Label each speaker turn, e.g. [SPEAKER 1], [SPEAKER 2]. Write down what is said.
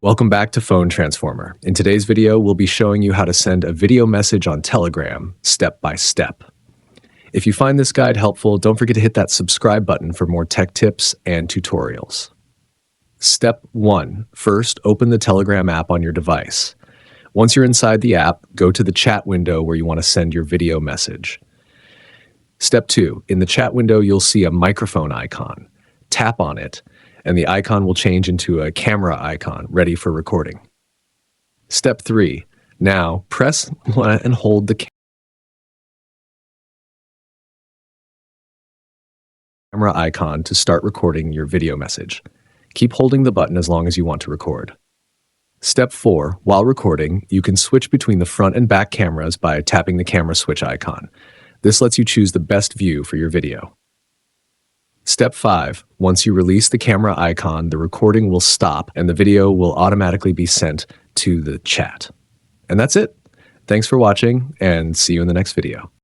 [SPEAKER 1] Welcome back to Phone Transformer. In today's video, we'll be showing you how to send a video message on Telegram step by step. If you find this guide helpful, don't forget to hit that subscribe button for more tech tips and tutorials. Step 1. First, open the Telegram app on your device. Once you're inside the app, go to the chat window where you want to send your video message. Step 2. In the chat window, you'll see a microphone icon. Tap on it, and the icon will change into a camera icon ready for recording. Step 3. Now, press and hold the camera icon to start recording your video message. Keep holding the button as long as you want to record. Step 4. While recording, you can switch between the front and back cameras by tapping the camera switch icon. This lets you choose the best view for your video. Step 5. Once you release the camera icon, the recording will stop and the video will automatically be sent to the chat. And that's it. Thanks for watching and see you in the next video.